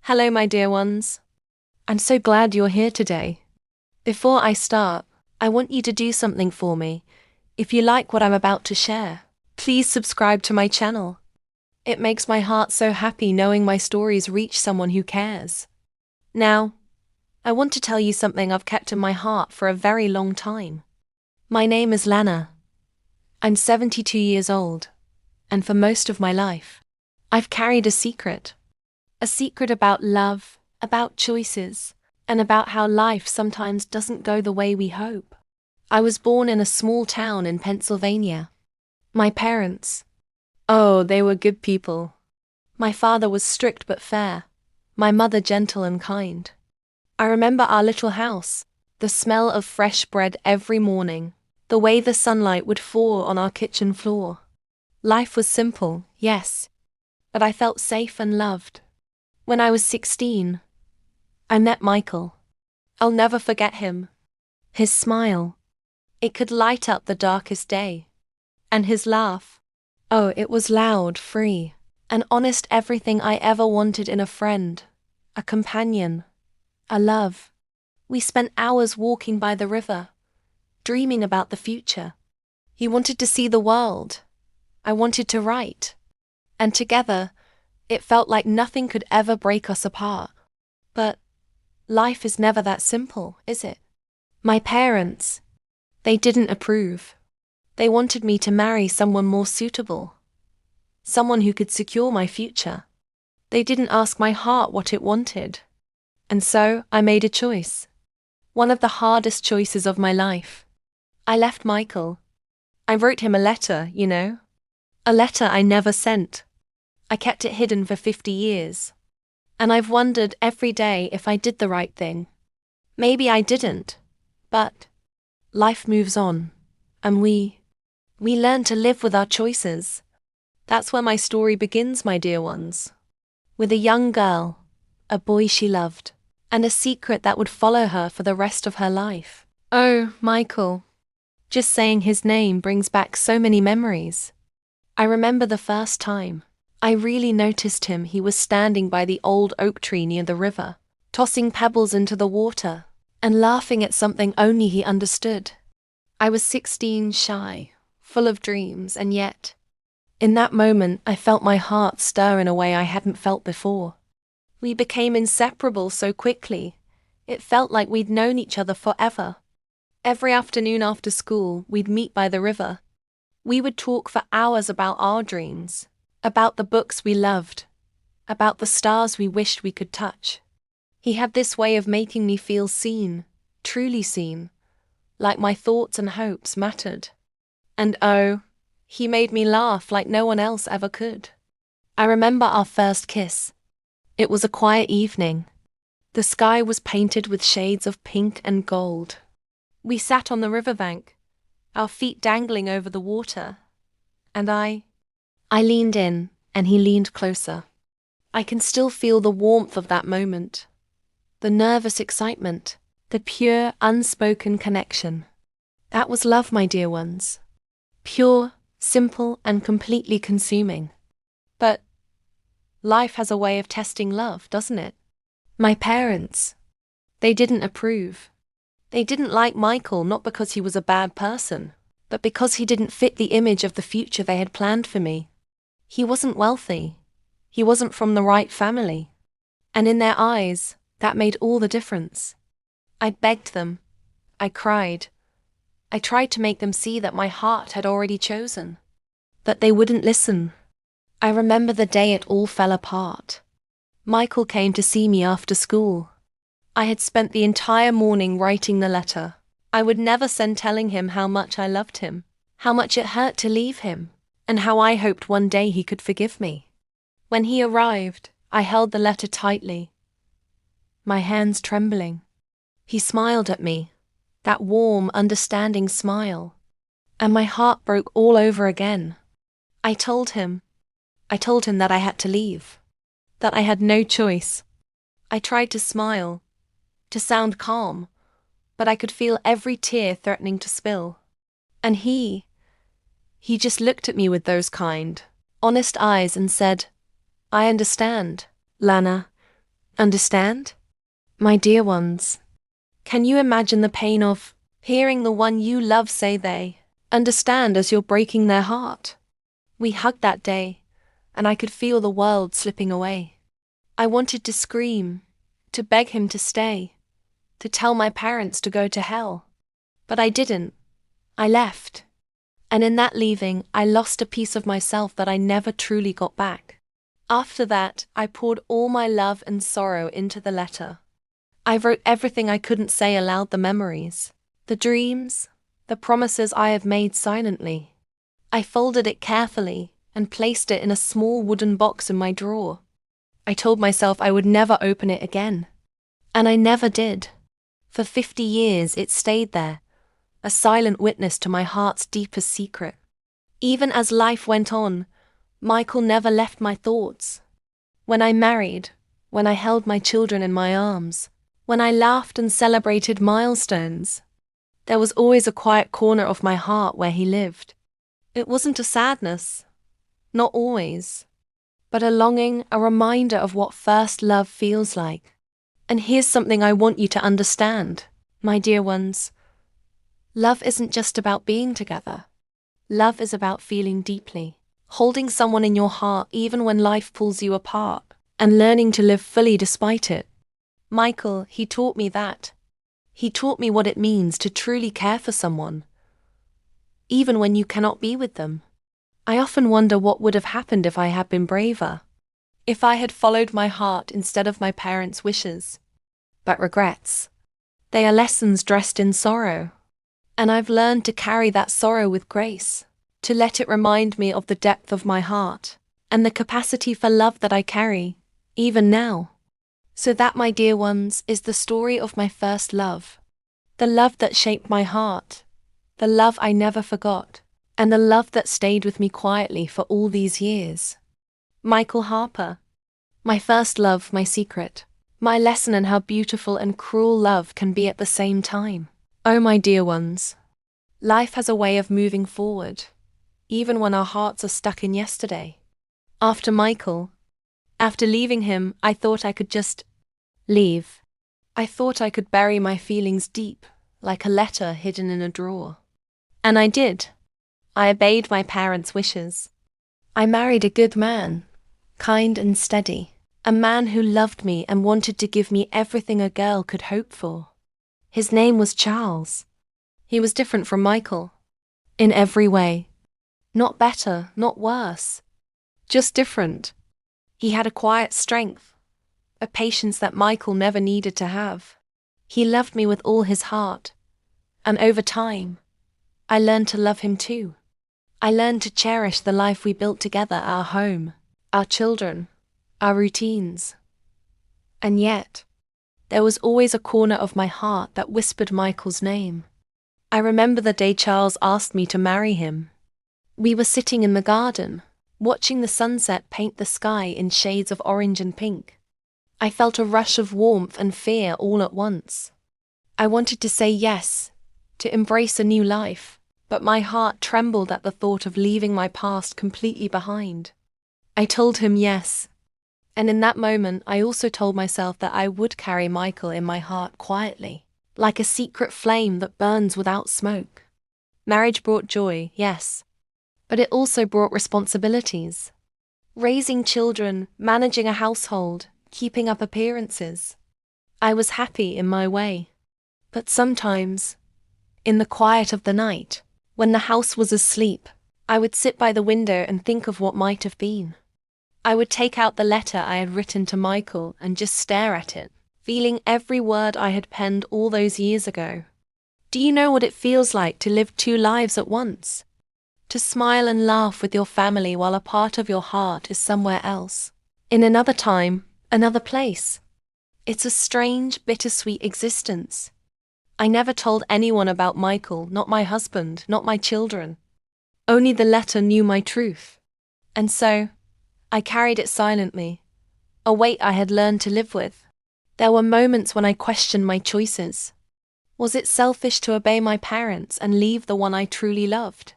Hello, my dear ones. I'm so glad you're here today. Before I start, I want you to do something for me. If you like what I'm about to share, please subscribe to my channel. It makes my heart so happy knowing my stories reach someone who cares. Now, I want to tell you something I've kept in my heart for a very long time. My name is Lana. I'm 72 years old, and for most of my life, I've carried a secret. A secret about love, about choices, and about how life sometimes doesn't go the way we hope. I was born in a small town in Pennsylvania. My parents, oh, they were good people. My father was strict but fair, my mother gentle and kind. I remember our little house, the smell of fresh bread every morning, the way the sunlight would fall on our kitchen floor. Life was simple, yes, but I felt safe and loved. When I was 16, I met Michael. I'll never forget him. His smile, it could light up the darkest day. And his laugh, oh, it was loud, free, and honest, everything I ever wanted in a friend, a companion, a love. We spent hours walking by the river, dreaming about the future. He wanted to see the world. I wanted to write. And together, it felt like nothing could ever break us apart. But life is never that simple, is it? My parents, they didn't approve. They wanted me to marry someone more suitable, someone who could secure my future. They didn't ask my heart what it wanted. And so I made a choice. One of the hardest choices of my life. I left Michael. I wrote him a letter, you know. A letter I never sent. I kept it hidden for 50 years. And I've wondered every day if I did the right thing. Maybe I didn't. But life moves on. And we learn to live with our choices. That's where my story begins, my dear ones. With a young girl, a boy she loved, and a secret that would follow her for the rest of her life. Oh, Michael. Just saying his name brings back so many memories. I remember the first time I really noticed him. He was standing by the old oak tree near the river, tossing pebbles into the water, and laughing at something only he understood. I was 16, shy, full of dreams, and yet, in that moment I felt my heart stir in a way I hadn't felt before. We became inseparable so quickly. It felt like we'd known each other forever. Every afternoon after school, we'd meet by the river. We would talk for hours about our dreams, about the books we loved, about the stars we wished we could touch. He had this way of making me feel seen, truly seen, like my thoughts and hopes mattered. And oh, he made me laugh like no one else ever could. I remember our first kiss. It was a quiet evening. The sky was painted with shades of pink and gold. We sat on the riverbank, our feet dangling over the water, and I leaned in, and he leaned closer. I can still feel the warmth of that moment, the nervous excitement, the pure, unspoken connection. That was love, my dear ones. Pure, simple, and completely consuming. But life has a way of testing love, doesn't it? My parents, they didn't approve. They didn't like Michael, not because he was a bad person, but because he didn't fit the image of the future they had planned for me. He wasn't wealthy. He wasn't from the right family. And in their eyes, that made all the difference. I begged them. I cried. I tried to make them see that my heart had already chosen. But they wouldn't listen. I remember the day it all fell apart. Michael came to see me after school. I had spent the entire morning writing the letter. I would never send, telling him how much I loved him, how much it hurt to leave him, and how I hoped one day he could forgive me. When he arrived, I held the letter tightly, my hands trembling. He smiled at me, that warm, understanding smile, and my heart broke all over again. I told him that I had to leave, that I had no choice. I tried to smile, to sound calm, but I could feel every tear threatening to spill. And he just looked at me with those kind, honest eyes and said, "I understand, Lana. Understand? My dear ones, can you imagine the pain of hearing the one you love say they understand as you're breaking their heart? We hugged that day, and I could feel the world slipping away. I wanted to scream, to beg him to stay, to tell my parents to go to hell. But I didn't. I left. And in that leaving, I lost a piece of myself that I never truly got back. After that, I poured all my love and sorrow into the letter. I wrote everything I couldn't say aloud, the memories, the dreams, the promises I have made silently. I folded it carefully and placed it in a small wooden box in my drawer. I told myself I would never open it again. And I never did. For 50 years it stayed there, a silent witness to my heart's deepest secret. Even as life went on, Michael never left my thoughts. When I married, when I held my children in my arms, when I laughed and celebrated milestones, there was always a quiet corner of my heart where he lived. It wasn't a sadness, not always, but a longing, a reminder of what first love feels like. And here's something I want you to understand, my dear ones. Love isn't just about being together. Love is about feeling deeply, holding someone in your heart even when life pulls you apart, and learning to live fully despite it. Michael, he taught me that. He taught me what it means to truly care for someone, even when you cannot be with them. I often wonder what would have happened if I had been braver, if I had followed my heart instead of my parents' wishes. But regrets, they are lessons dressed in sorrow. And I've learned to carry that sorrow with grace, to let it remind me of the depth of my heart, and the capacity for love that I carry, even now. So that, my dear ones, is the story of my first love. The love that shaped my heart, the love I never forgot, and the love that stayed with me quietly for all these years. Michael Harper. My first love, my secret. My lesson in how beautiful and cruel love can be at the same time. Oh, my dear ones. Life has a way of moving forward, even when our hearts are stuck in yesterday. After Michael, after leaving him, I thought I could just leave. I thought I could bury my feelings deep, like a letter hidden in a drawer. And I did. I obeyed my parents' wishes. I married a good man, kind and steady, a man who loved me and wanted to give me everything a girl could hope for. His name was Charles. He was different from Michael. In every way. Not better, not worse. Just different. He had a quiet strength, a patience that Michael never needed to have. He loved me with all his heart. And over time, I learned to love him too. I learned to cherish the life we built together, our home, our children, our routines. And yet, there was always a corner of my heart that whispered Michael's name. I remember the day Charles asked me to marry him. We were sitting in the garden, watching the sunset paint the sky in shades of orange and pink. I felt a rush of warmth and fear all at once. I wanted to say yes, to embrace a new life, but my heart trembled at the thought of leaving my past completely behind. I told him yes, and in that moment I also told myself that I would carry Michael in my heart quietly, like a secret flame that burns without smoke. Marriage brought joy, yes, but it also brought responsibilities. Raising children, managing a household, keeping up appearances. I was happy in my way. But sometimes, in the quiet of the night, when the house was asleep, I would sit by the window and think of what might have been. I would take out the letter I had written to Michael and just stare at it, feeling every word I had penned all those years ago. Do you know what it feels like to live two lives at once? To smile and laugh with your family while a part of your heart is somewhere else, in another time, another place. It's a strange, bittersweet existence. I never told anyone about Michael, not my husband, not my children. Only the letter knew my truth. And so, I carried it silently, a weight I had learned to live with. There were moments when I questioned my choices. Was it selfish to obey my parents and leave the one I truly loved?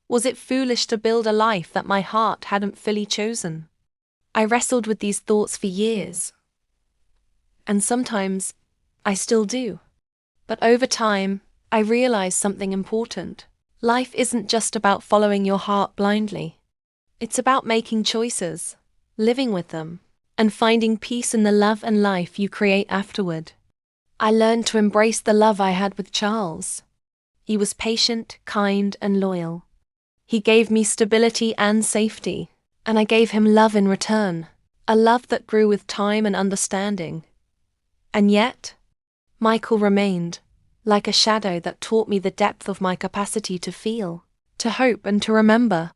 Was it foolish to build a life that my heart hadn't fully chosen? I wrestled with these thoughts for years. And sometimes I still do. But over time, I realized something important. Life isn't just about following your heart blindly. It's about making choices, living with them, and finding peace in the love and life you create afterward. I learned to embrace the love I had with Charles. He was patient, kind, and loyal. He gave me stability and safety, and I gave him love in return, a love that grew with time and understanding. And yet, Michael remained, like a shadow that taught me the depth of my capacity to feel, to hope, and to remember.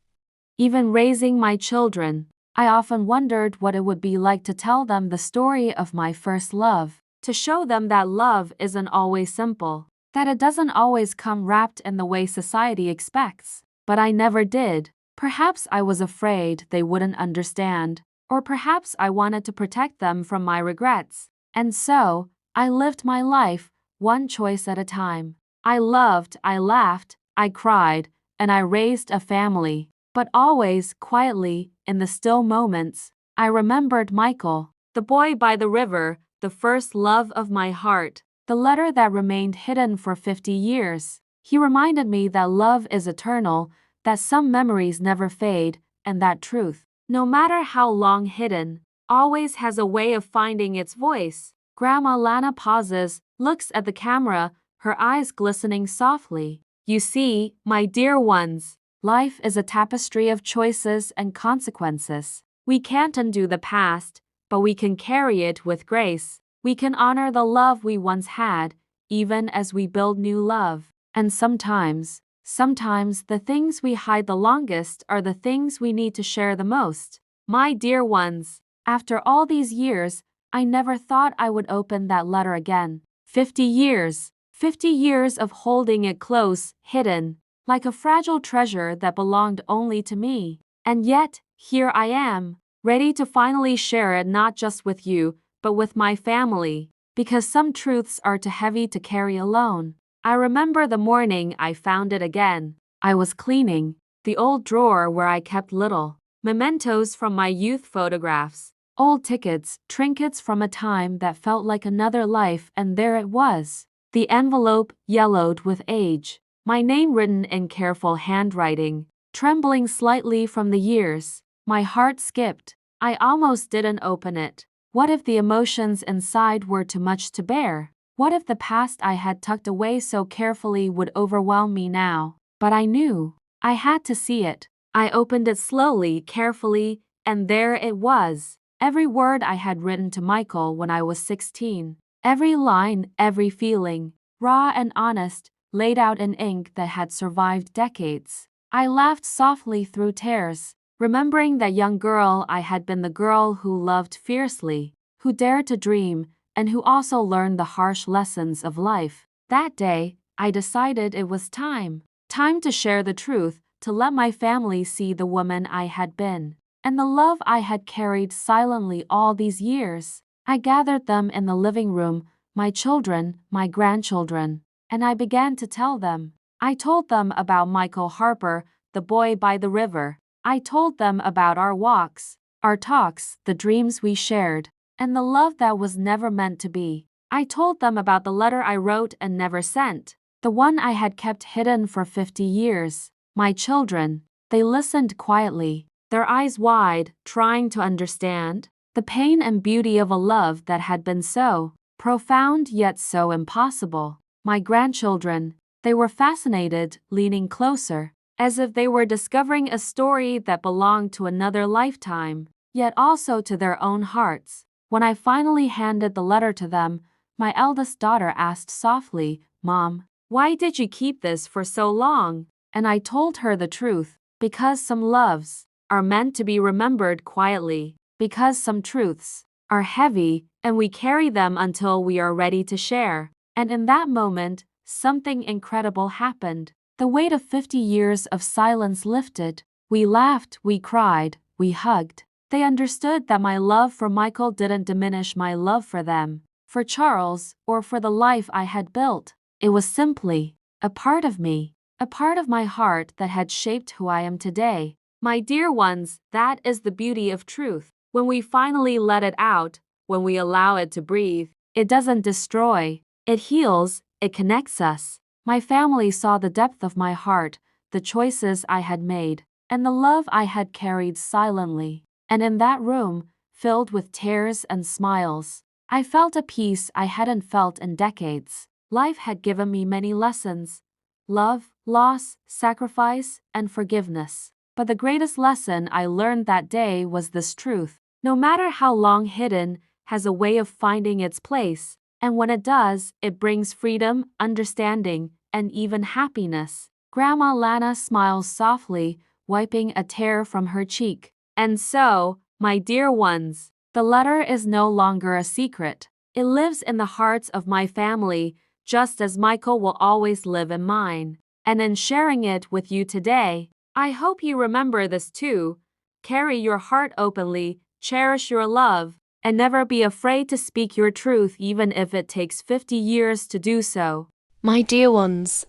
Even raising my children, I often wondered what it would be like to tell them the story of my first love, to show them that love isn't always simple, that it doesn't always come wrapped in the way society expects. But I never did. Perhaps I was afraid they wouldn't understand, or perhaps I wanted to protect them from my regrets. And so, I lived my life, one choice at a time. I loved, I laughed, I cried, and I raised a family. But always, quietly, in the still moments, I remembered Michael, the boy by the river, the first love of my heart, the letter that remained hidden for 50 years. He reminded me that love is eternal, that some memories never fade, and that truth, no matter how long hidden, always has a way of finding its voice. Grandma Lana pauses, looks at the camera, her eyes glistening softly. You see, my dear ones, life is a tapestry of choices and consequences. We can't undo the past, but we can carry it with grace. We can honor the love we once had, even as we build new love. And sometimes the things we hide the longest are the things we need to share the most. My dear ones, after all these years, I never thought I would open that letter again. 50 years. 50 years of holding it close, hidden, like a fragile treasure that belonged only to me. And yet, here I am, ready to finally share it not just with you, but with my family, because some truths are too heavy to carry alone. I remember the morning I found it again. I was cleaning the old drawer where I kept little mementos from my youth photographs, old tickets, trinkets from a time that felt like another life, and there it was. The envelope, yellowed with age, my name written in careful handwriting, trembling slightly from the years. My heart skipped. I almost didn't open it. What if the emotions inside were too much to bear? What if the past I had tucked away so carefully would overwhelm me now? But I knew. I had to see it. I opened it slowly, carefully, and there it was. Every word I had written to Michael when I was 16. Every line, every feeling, raw and honest, laid out in ink that had survived decades. I laughed softly through tears, remembering that young girl I had been, the girl who loved fiercely, who dared to dream, and who also learned the harsh lessons of life. That day, I decided it was time. Time to share the truth, to let my family see the woman I had been, and the love I had carried silently all these years. I gathered them in the living room, my children, my grandchildren, and I began to tell them. I told them about Michael Harper, the boy by the river. I told them about our walks, our talks, the dreams we shared, and the love that was never meant to be. I told them about the letter I wrote and never sent, the one I had kept hidden for 50 years. My children, they listened quietly, their eyes wide, trying to understand the pain and beauty of a love that had been so profound yet so impossible. My grandchildren, they were fascinated, leaning closer, as if they were discovering a story that belonged to another lifetime, yet also to their own hearts. When I finally handed the letter to them, my eldest daughter asked softly, "Mom, why did you keep this for so long?" And I told her the truth, because some loves are meant to be remembered quietly, because some truths are heavy and we carry them until we are ready to share. And in that moment, something incredible happened. The weight of 50 years of silence lifted. We laughed, we cried, we hugged. They understood that my love for Michael didn't diminish my love for them, for Charles, or for the life I had built. It was simply a part of me, a part of my heart that had shaped who I am today. My dear ones, that is the beauty of truth. When we finally let it out, when we allow it to breathe, It doesn't destroy, it heals, it connects us. My family saw the depth of my heart, the choices I had made, and the love I had carried silently. And in that room, filled with tears and smiles, I felt a peace I hadn't felt in decades. Life had given me many lessons: love, loss, sacrifice, and forgiveness. But the greatest lesson I learned that day was this truth: no matter how long hidden, has a way of finding its place, and when it does, it brings freedom, understanding, and even happiness. Grandma Lana smiles softly, wiping a tear from her cheek. And so, my dear ones, the letter is no longer a secret. It lives in the hearts of my family, just as Michael will always live in mine. And in sharing it with you today, I hope you remember this too. Carry your heart openly, cherish your love, and never be afraid to speak your truth even if it takes 50 years to do so. My dear ones,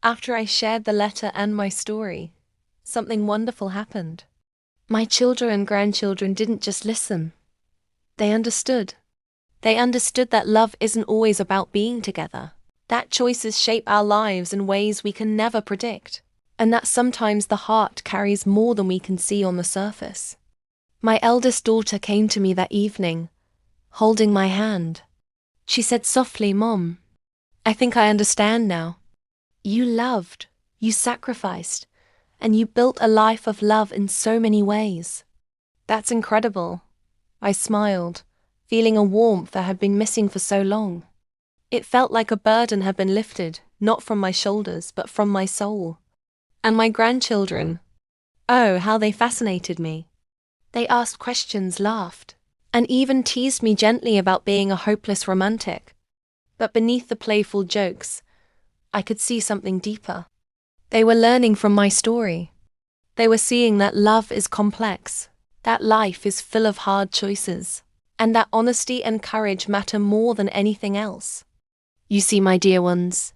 after I shared the letter and my story, something wonderful happened. My children and grandchildren didn't just listen. They understood. They understood that love isn't always about being together, that choices shape our lives in ways we can never predict, and that sometimes the heart carries more than we can see on the surface. My eldest daughter came to me that evening, holding my hand. She said softly, "Mom, I think I understand now. You loved, you sacrificed, and you built a life of love in so many ways." "That's incredible." I smiled, feeling a warmth that had been missing for so long. It felt like a burden had been lifted, not from my shoulders, but from my soul. And my grandchildren, oh, how they fascinated me. They asked questions, laughed, and even teased me gently about being a hopeless romantic. But beneath the playful jokes, I could see something deeper. They were learning from my story. They were seeing that love is complex, that life is full of hard choices, and that honesty and courage matter more than anything else. You see, my dear ones,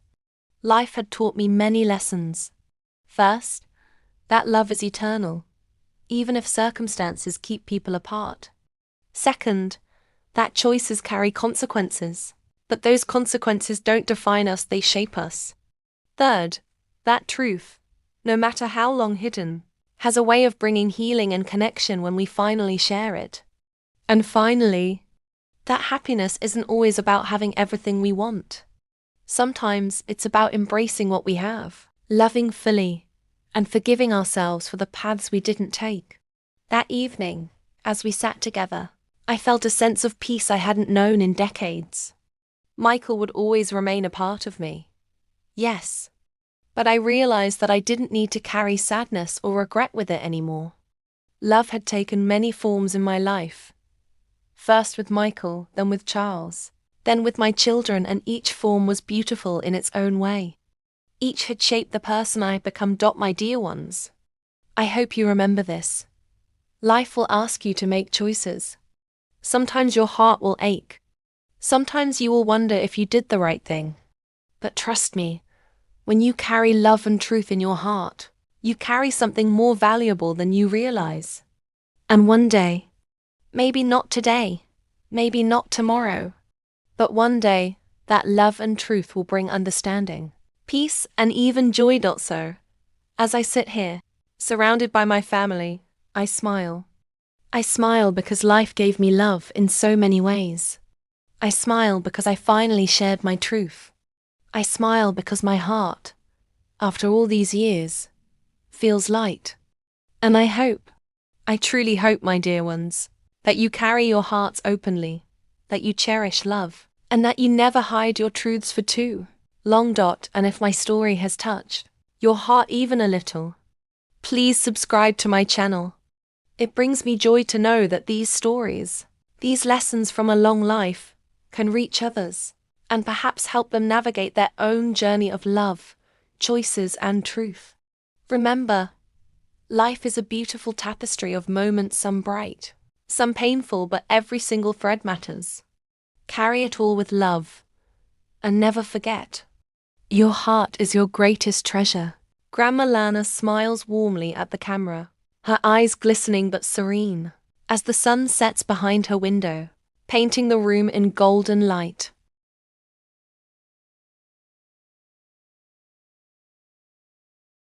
life had taught me many lessons. First, that love is eternal, even if circumstances keep people apart. Second, that choices carry consequences, but those consequences don't define us, they shape us. Third, that truth, no matter how long hidden, has a way of bringing healing and connection when we finally share it. And finally, that happiness isn't always about having everything we want. Sometimes it's about embracing what we have, loving fully, and forgiving ourselves for the paths we didn't take. That evening, as we sat together, I felt a sense of peace I hadn't known in decades. Michael would always remain a part of me. Yes. But I realized that I didn't need to carry sadness or regret with it anymore. Love had taken many forms in my life. First with Michael, then with Charles, then with my children, and each form was beautiful in its own way. Each had shaped the person I had become. My dear ones, I hope you remember this. Life will ask you to make choices. Sometimes your heart will ache. Sometimes you will wonder if you did the right thing. But trust me, when you carry love and truth in your heart, you carry something more valuable than you realize. And one day, maybe not today, maybe not tomorrow, but one day, that love and truth will bring understanding, peace, and even joy. So, as I sit here, surrounded by my family, I smile. I smile because life gave me love in so many ways. I smile because I finally shared my truth. I smile because my heart, after all these years, feels light. And I truly hope, my dear ones, that you carry your hearts openly, that you cherish love, and that you never hide your truths for too long. And if my story has touched your heart even a little, please subscribe to my channel. It brings me joy to know that these stories, these lessons from a long life, can reach others, and perhaps help them navigate their own journey of love, choices, and truth. Remember, life is a beautiful tapestry of moments, some bright, some painful, but every single thread matters. Carry it all with love, and never forget, your heart is your greatest treasure. Grandma Lana smiles warmly at the camera, her eyes glistening but serene, as the sun sets behind her window, painting the room in golden light.